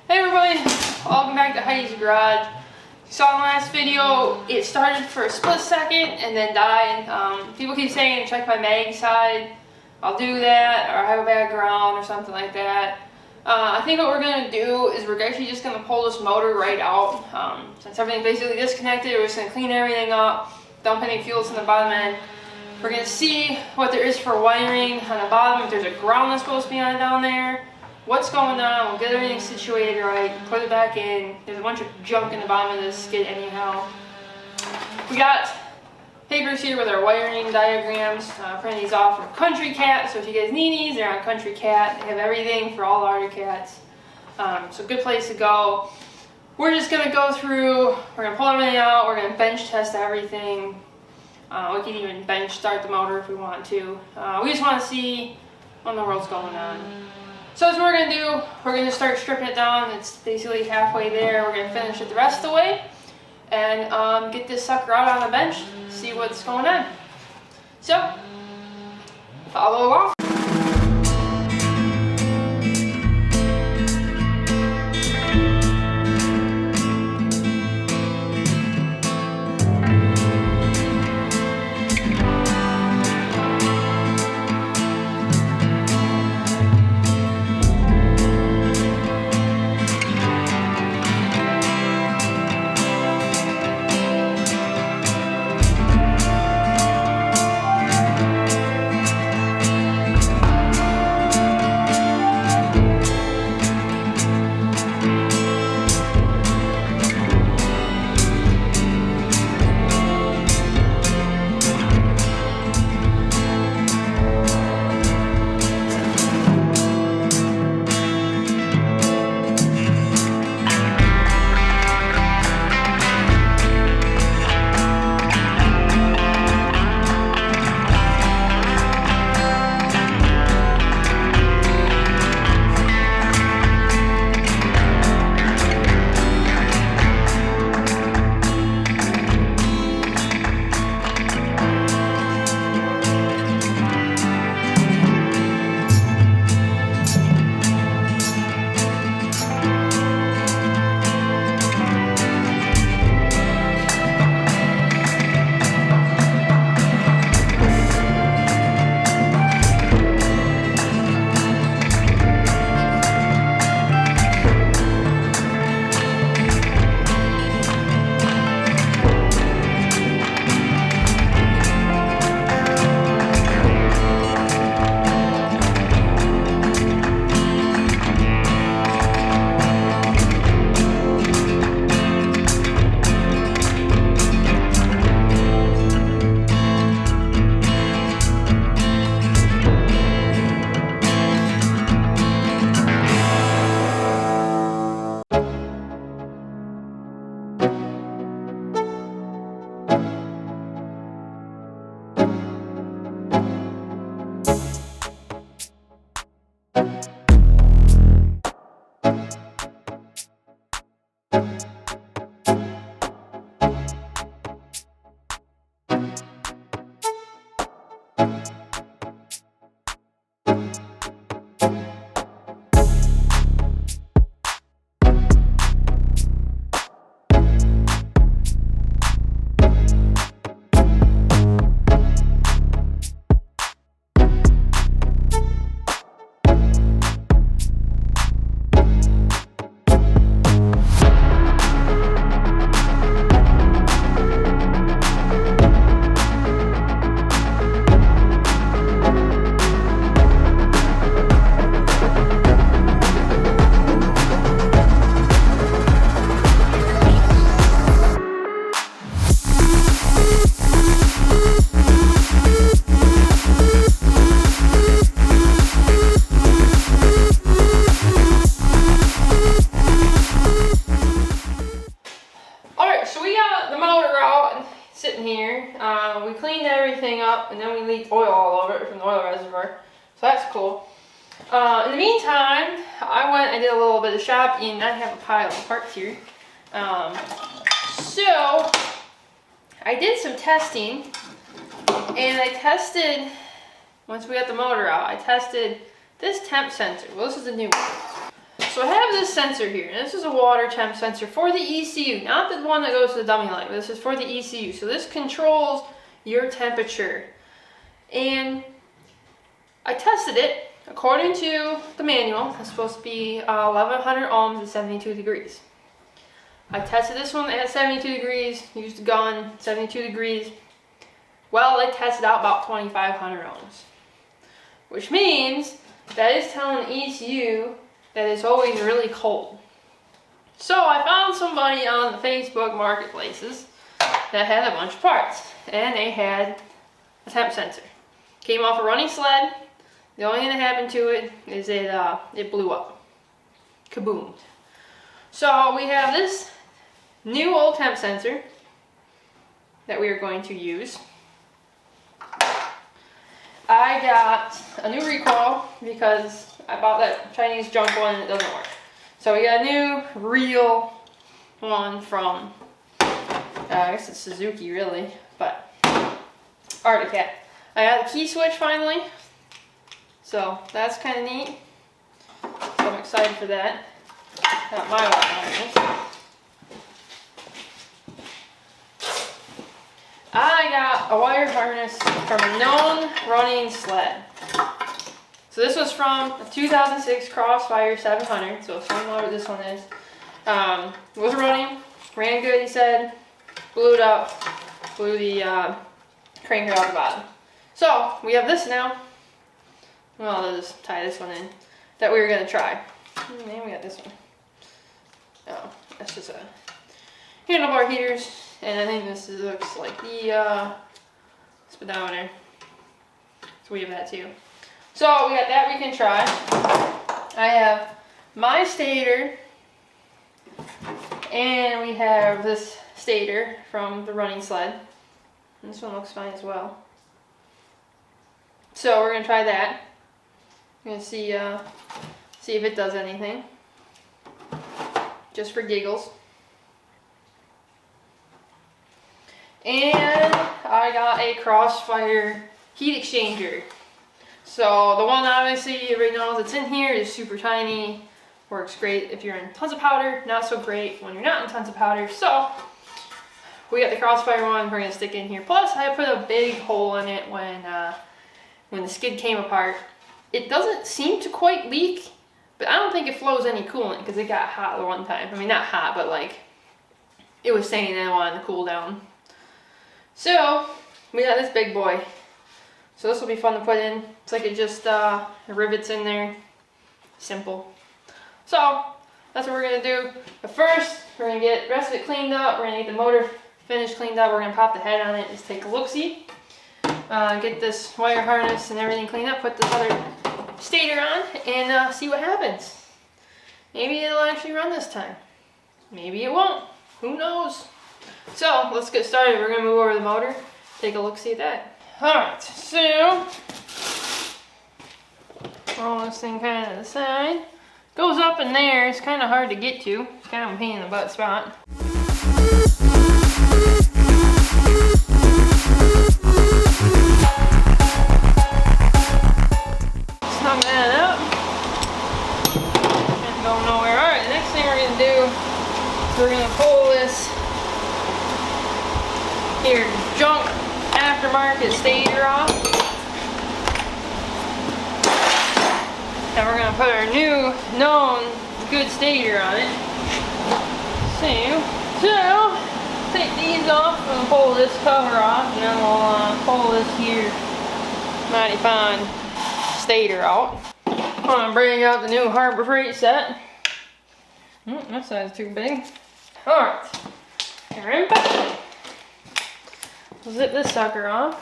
Hey everybody, welcome back to Heidi's Garage. You saw in the last video, it started for a split second and then died. People keep saying check my mag side. I'll do that, or I have a bad ground or something like that. I think what we're going to do is we're actually just going to pull this motor right out. Since everything's basically disconnected, we're just going to clean everything up, dump any fuels in the bottom end. We're going to see what there is for wiring on the bottom, if there's a ground that's supposed to be on down there. What's going on, we'll get everything situated right, put it back in. There's a bunch of junk in the bottom of this skid anyhow. We got papers here with our wiring diagrams. Printed these off from Country Cat, so if you guys need these, they're on Country Cat. They have everything for all larger cats. So good place to go. We're just going to go through, we're going to pull everything out, we're going to bench test everything. We can even bench start the motor if we want to. We just want to see what in the world's going on. So that's what we're going to do. We're going to start stripping it down. It's basically halfway there. We're going to finish it the rest of the way and get this sucker out on the bench, see what's going on. So, follow along. We cleaned everything up and then we leaked oil all over it from the oil reservoir. So that's cool. In the meantime, I did a little bit of shopping. I have a pile of parts here. So I did some testing, and I tested, once we got the motor out, I tested this temp sensor. Well, this is a new one. So I have this sensor here. And this is a water temp sensor for the ECU, not the one that goes to the dummy light, but this is for the ECU. So this controls your temperature. And I tested it according to the manual. It's supposed to be 1100 ohms at 72 degrees. I tested this one at 72 degrees, used a gun, 72 degrees. Well, it tested out about 2500 ohms, which means that is telling the ECU that it's always really cold. So I found somebody on the Facebook marketplaces that had a bunch of parts, and they had a temp sensor. Came off a running sled. The only thing that happened to it is it blew up. Kaboomed. So we have this new old temp sensor that we are going to use. I got a new recoil because I bought that Chinese junk one and it doesn't work. So we got a new real one from, I guess it's Suzuki really, but Arctic Cat. I got the key switch finally, so that's kind of neat. So I'm excited for that. Got my wire harness. I got a wire harness from a known running sled. So this was from a 2006 Crossfire 700, so similar to what this one is. Was running, ran good, he said, blew it up, blew the cranker out the bottom. So we have this now. Well, I'll just tie this one in that we were gonna try. And we got this one. Oh, that's just a handlebar heaters, and I think this looks like the speedometer. So we have that too. So we got that we can try. I have my stator, and we have this stator from the running sled. And this one looks fine as well. So we're gonna try that. We're gonna see if it does anything, just for giggles. And I got a Crossfire heat exchanger. So the one obviously everybody knows that's in here is super tiny. Works great if you're in tons of powder, not so great when you're not in tons of powder. So we got the Crossfire one we're gonna stick in here. Plus I put a big hole in it when the skid came apart. It doesn't seem to quite leak, but I don't think it flows any coolant because it got hot the one time. I mean, not hot, but like it was saying that it wanted to cool down. So we got this big boy. So this will be fun to put in. It's like it just rivets in there. Simple. So that's what we're gonna do. But first, we're gonna get the rest of it cleaned up. We're gonna get the motor finished cleaned up. We're gonna pop the head on it. Just take a look-see. Get this wire harness and everything cleaned up. Put this other stator on and see what happens. Maybe it'll actually run this time. Maybe it won't. Who knows? So let's get started. We're gonna move over the motor. Take a look-see at that. Alright, so roll this thing kind of to the side. Goes up in there, it's kind of hard to get to. It's kind of a pain in the butt spot. Snug that up. Can't go nowhere. Alright, the next thing we're going to do is we're going to pull this here junk aftermarket stator off. And we're gonna put our new known good stator on it. So take these off and pull this cover off, and then we'll pull this here mighty fine stator out. I'm gonna bring out the new Harbor Freight set. That side's too big. Alright, here in back. Zip this sucker off.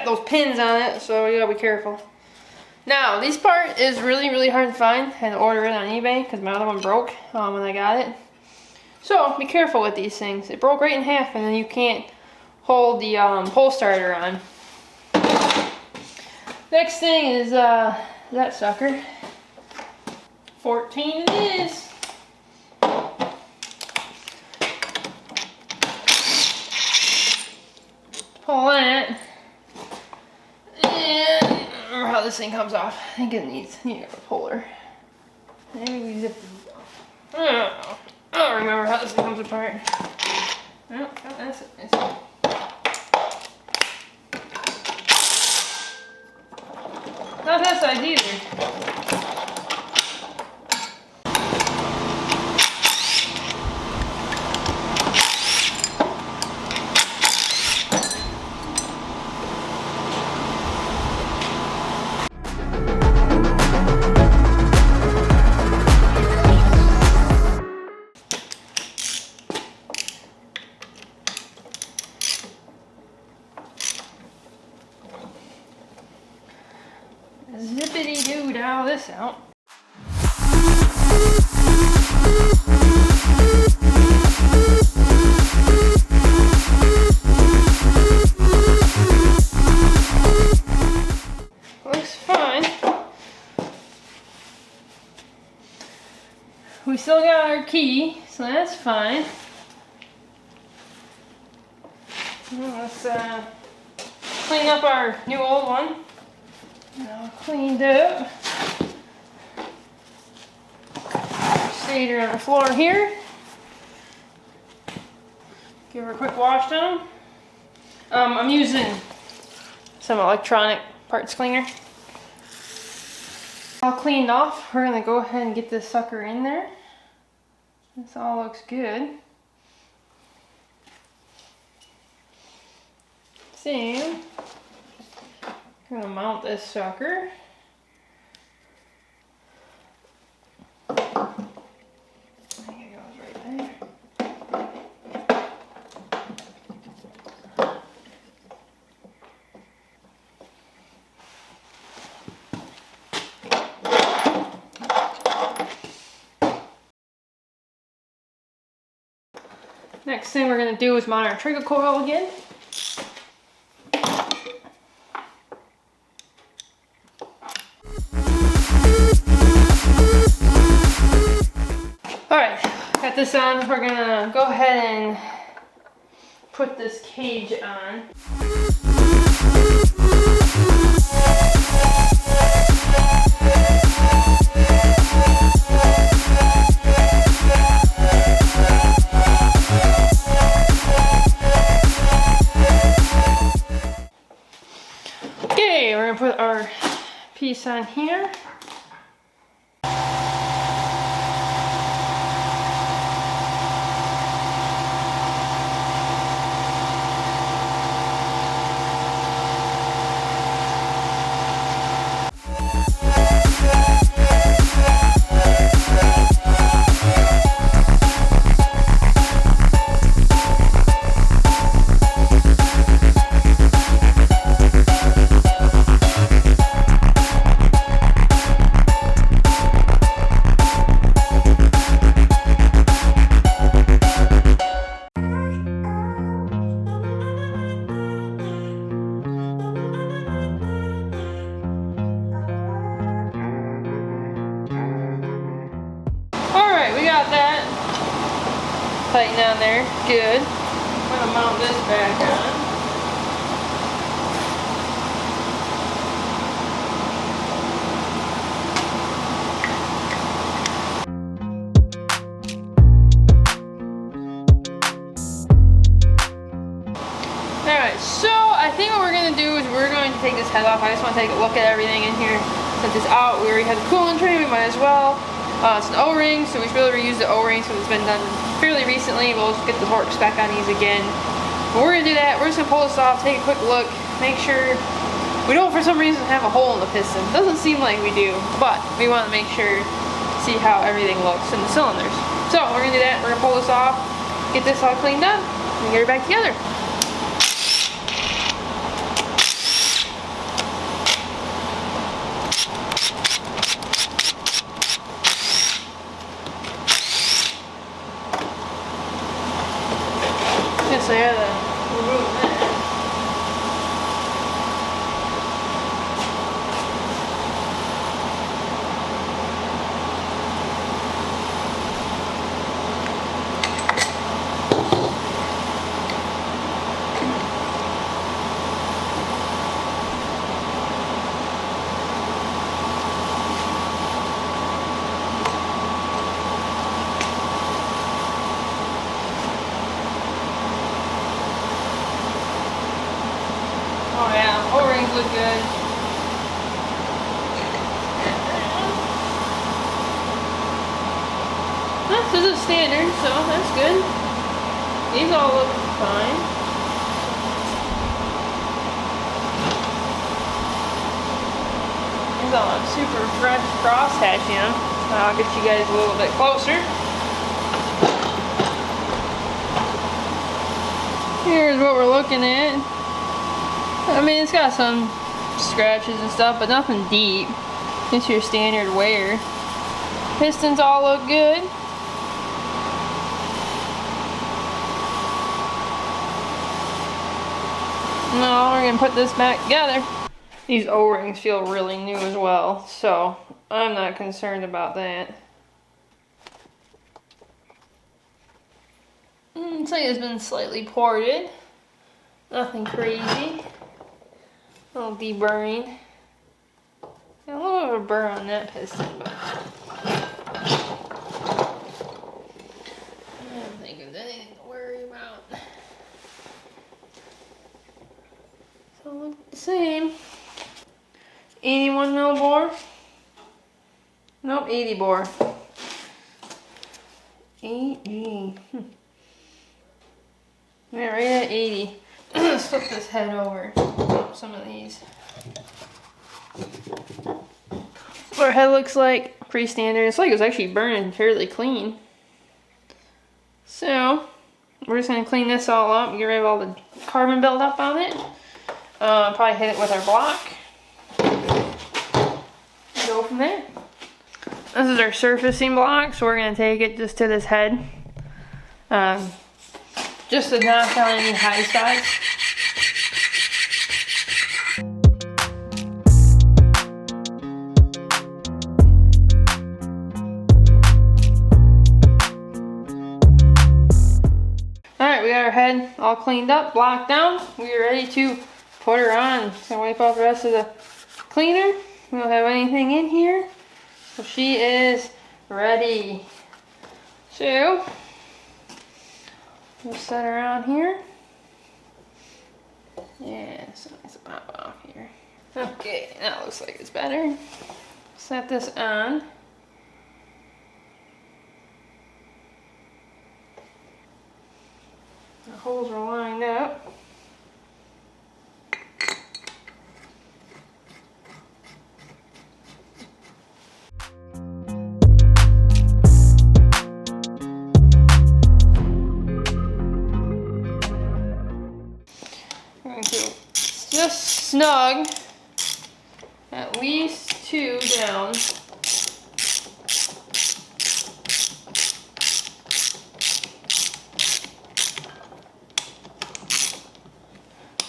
Those pins on it, so you gotta be careful. Now, this part is really hard to find. I had to order it on eBay because my other one broke when I got it. So, be careful with these things. It broke right in half and then you can't hold the pole starter on. Next thing is that sucker. 14 it is. Pull that. And I don't remember how this thing comes off. I think it needs a puller. Maybe we zip it off. I don't remember how this thing comes apart. No, that's it. Not that side either. Zippity-doo-dah this out. Looks fine. We still got our key, so that's fine. Let's clean up our new old one. All cleaned up. Stator on the floor here. Give her a quick wash down. I'm using some electronic parts cleaner. All cleaned off. We're gonna go ahead and get this sucker in there. This all looks good. So, I'm gonna mount this sucker. I think it goes right there. Next thing we're gonna do is mount our trigger coil again. Alright, got this on. We're gonna go ahead and put this cage on. Okay, we're gonna put our piece on here. Tighten down there, good. I'm gonna mount this back on. Alright, so I think what we're gonna do is we're going to take this head off. I just want to take a look at everything in here. Since it's out, we already have the coolant tray, we might as well. It's an O-ring, so we should be able to reuse the O-ring since it's been done fairly recently. We'll just get the torque spec on these again. But we're gonna do that. We're just gonna pull this off, take a quick look, make sure we don't for some reason have a hole in the piston. Doesn't seem like we do, but we want to make sure, see how everything looks in the cylinders. So we're gonna do that. We're gonna pull this off, get this all cleaned up, and get it back together. good. This is a standard, so that's good. These all look fine. These all have super fresh crosshatch in them. I'll get you guys a little bit closer. Here's what we're looking at. I mean, it's got some scratches and stuff, but nothing deep. It's your standard wear. Pistons all look good. Now we're gonna put this back together. These O-rings feel really new as well, so I'm not concerned about that. Looks like it's been slightly ported. Nothing crazy. A little deburring. Got a little bit of a burr on that piston, but I don't think there's anything to worry about. So look the same. 81 mil bore. Nope, 80 bore. 80. Yeah, right at 80. Let's flip this head over. Some of these. What our head looks like, pretty standard. It's like it's actually burning fairly clean. So, we're just going to clean this all up, get rid of all the carbon buildup on it. Probably hit it with our block. Go from there. This is our surfacing block, so we're going to take it just to this head. Just to knock down any high spots. Alright, we got our head all cleaned up, blocked down. We are ready to put her on. Just gonna wipe off the rest of the cleaner. We don't have anything in here. So she is ready. So, we'll set her on here. Yeah, so it's pop off here. Okay, that looks like it's better. Set this on. The holes are lined up. I'm going to just snug at least 2 down.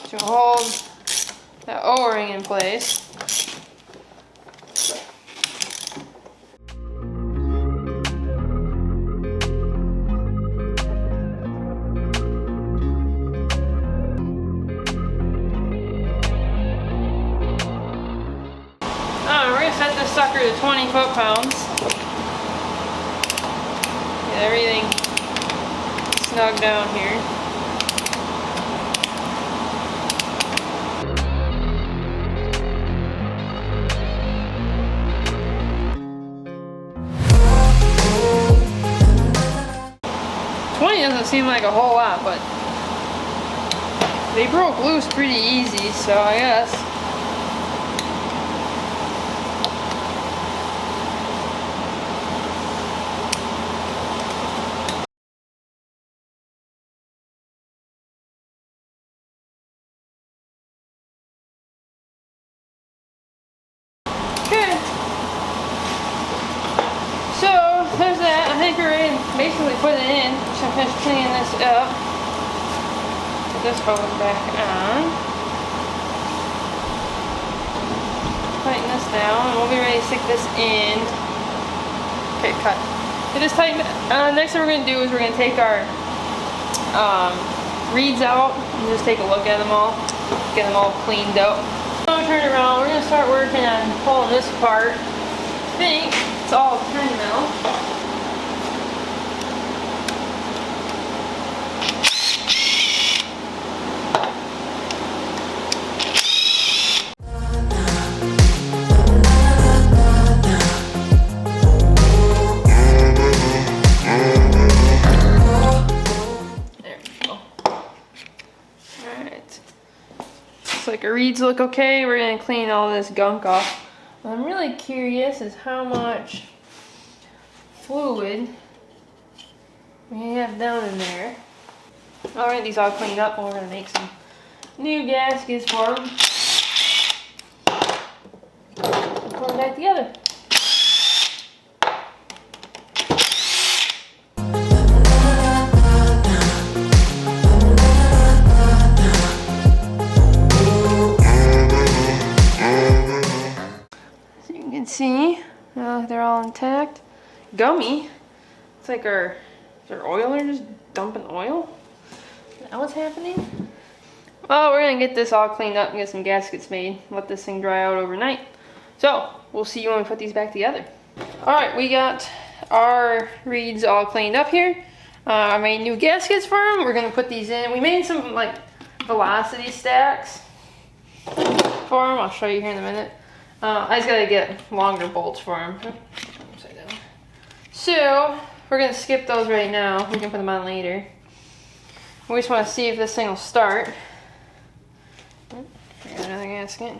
To hold that O-ring in place. We're going to set this sucker to 20 foot-pounds. Get everything snug down here. Doesn't seem like a whole lot, but they broke loose pretty easy, so I guess. Okay. So, there's that. I think we're ready to basically put it in. Just gonna finish cleaning this up. Put this hose back on. Tighten this down, and we'll be ready to stick this in. Okay, cut. It is tightened. Next thing we're gonna do is we're gonna take our reeds out and just take a look at them all. Get them all cleaned up. So turn it around. We're gonna start working on pulling this apart. I think it's all 10 mil. reeds look okay. We're gonna clean all this gunk off. What I'm really curious is how much fluid we have down in there. Alright, these all cleaned up, and we're gonna make some new gaskets for them. Put them back together. So you can see, they're all intact. Gummy. It's like is there oil or just dumping oil? Is that what's happening? Well, we're gonna get this all cleaned up and get some gaskets made. Let this thing dry out overnight. So, we'll see you when we put these back together. Alright, we got our reeds all cleaned up here. I made new gaskets for them. We're gonna put these in. We made some like velocity stacks for them. I'll show you here in a minute. I just gotta get longer bolts for them. Upside down. So, we're gonna skip those right now. We can put them on later. We just want to see if this thing will start. Got another gasket.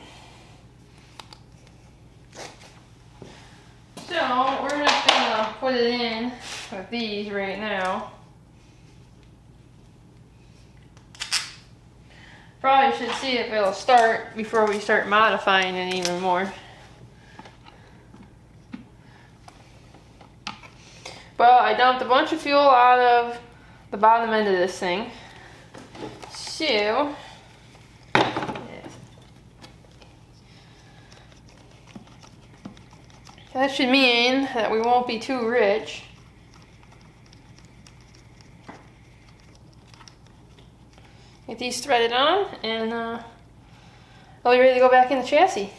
So we're just gonna put it in with these right now. Probably should see if it'll start before we start modifying it even more. Well, I dumped a bunch of fuel out of the bottom end of this thing. So, that should mean that we won't be too rich. Get these threaded on, and I'll be ready to go back in the chassis.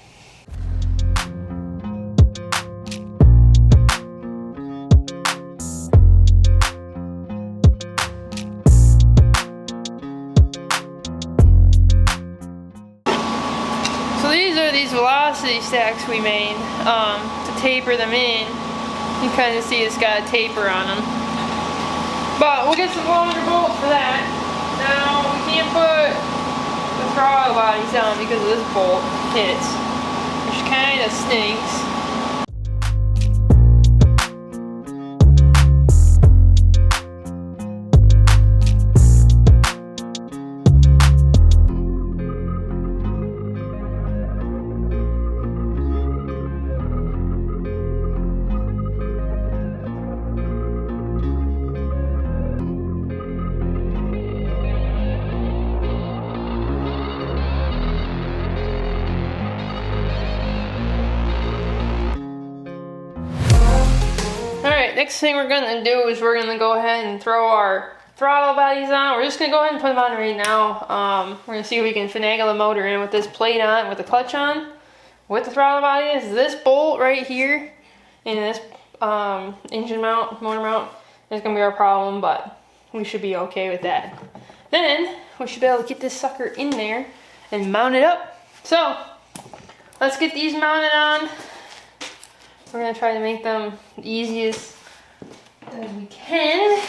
So these velocity stacks we made to taper them in. You kind of see it's got a taper on them. But we'll get some longer bolts for that. Now we can't put the throttle bodies on because of this bolt hits, which kind of stinks. Next thing we're gonna do is we're gonna go ahead and throw our throttle bodies on. We're just gonna go ahead and put them on right now. We're gonna see if we can finagle the motor in with this plate on, with the clutch on. With the throttle bodies, this bolt right here and this engine mount, motor mount is gonna be our problem, but we should be okay with that. Then we should be able to get this sucker in there and mount it up. So let's get these mounted on. We're gonna try to make them the easiest as we can.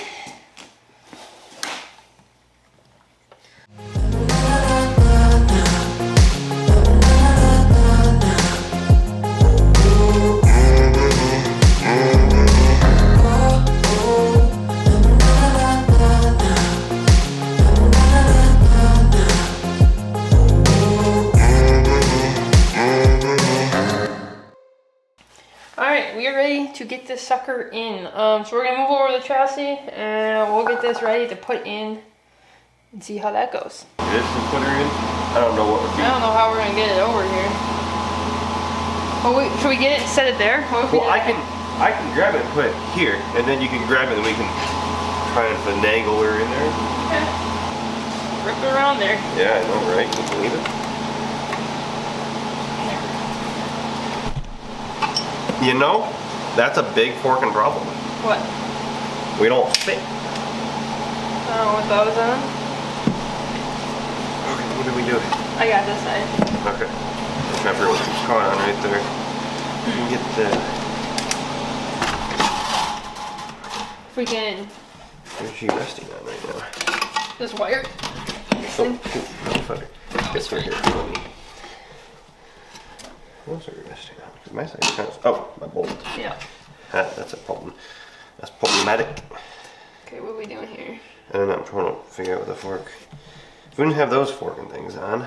Alright, we are ready to get this sucker in. So we're going to move over the chassis and we'll get this ready to put in and see how that goes. This to put her in? I don't know what would be. I don't know how we're going to get it over here. Well, should we get it and set it there? Well, I can grab it and put it here, and then you can grab it and we can try to finagle her in there. Okay. Rip it around there. Yeah, I know, right? Can you believe it? You know, that's a big forking problem. What? We don't fit. Oh, with those on? Okay, what do we do? I got this side. Okay. Remember what's going on right there. You can get the... If we can... Where's she resting on right now? This wire. Oh, shoot. This right here. Let me What else are we missing? My side's kind of, oh, my bolt. Yeah. That's a problem. That's problematic. Okay, what are we doing here? I don't know, I'm trying to figure out with a fork. If we didn't have those forking things on.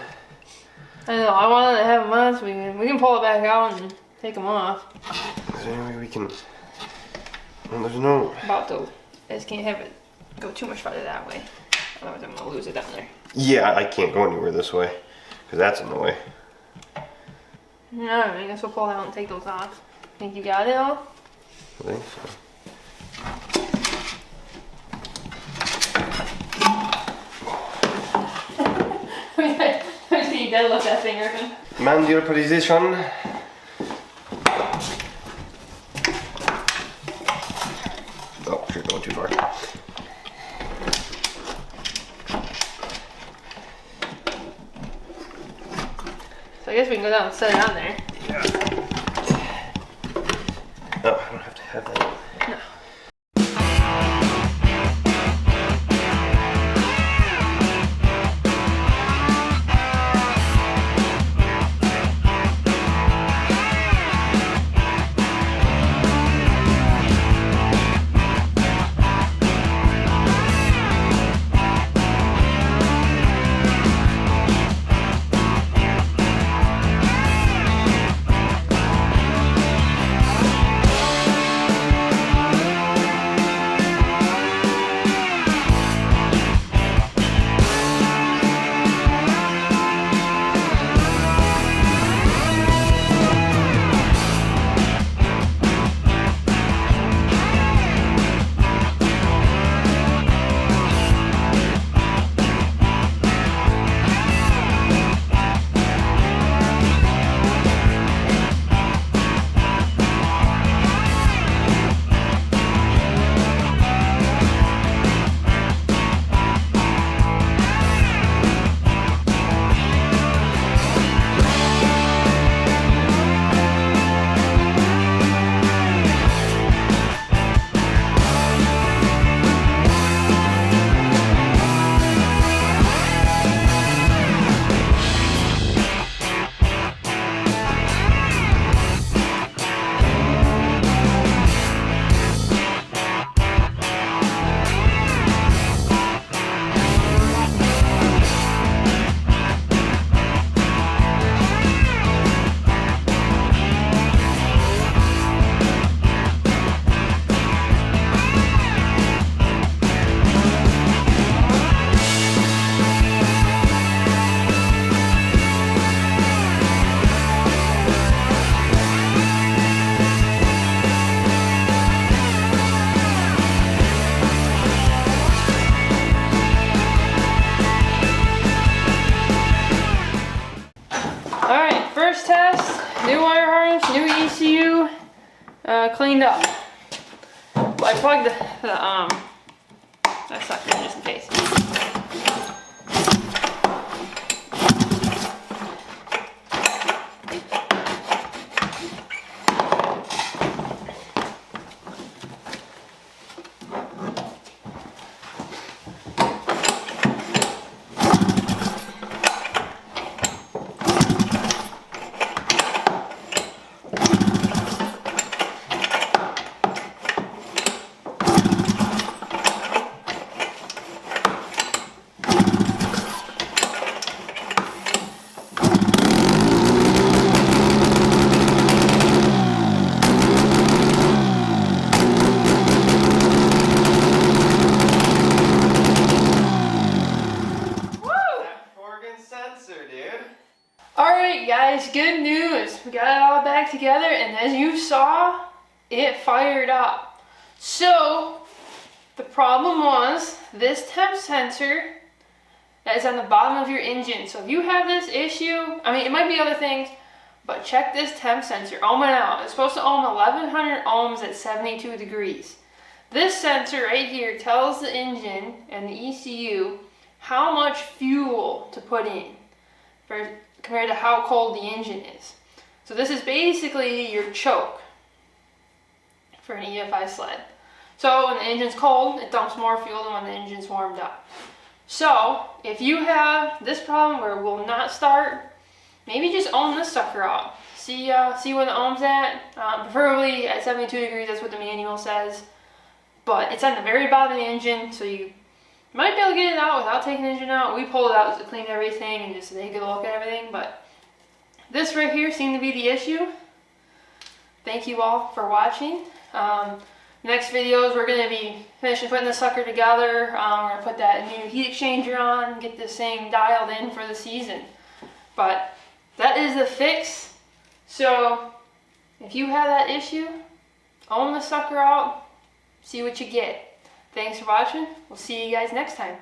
I know, I wanted to have them on so we can pull it back out and take them off. Is there any way we can... Well, there's no... About to, I just can't have it go too much farther that way. Otherwise I'm gonna lose it down there. Yeah, I can't go anywhere this way. Because that's in the way. Alright, I guess we'll pull it out and take those off. Think you got it all? I think so. I see you deadlift that thing, Irvin. Man your position. Oh, you're going too far. So I guess we can go down and set it on there. Yeah. No, I don't have to have that. No. First test, new wire harness, new ECU, cleaned up. I plugged that sucker in just in case. Alright guys, good news. We got it all back together and as you saw, it fired up. So, the problem was this temp sensor that is on the bottom of your engine. So if you have this issue, I mean it might be other things, but check this temp sensor, ohm it out. It's supposed to ohm 1100 ohms at 72 degrees. This sensor right here tells the engine and the ECU how much fuel to put in compared to how cold the engine is. So this is basically your choke for an EFI sled. So when the engine's cold, it dumps more fuel than when the engine's warmed up. So if you have this problem where it will not start, maybe just ohm this sucker out. see where the ohm's at. Preferably at 72 degrees, that's what the manual says. But it's on the very bottom of the engine, so you might be able to get it out without taking the engine out. We pulled it out to clean everything and just take a look at everything, but this right here seemed to be the issue. Thank you all for watching. Next videos, we're going to be finishing putting the sucker together. We're going to put that new heat exchanger on, get this thing dialed in for the season. But that is the fix. So if you have that issue, own the sucker out, see what you get. Thanks for watching. We'll see you guys next time.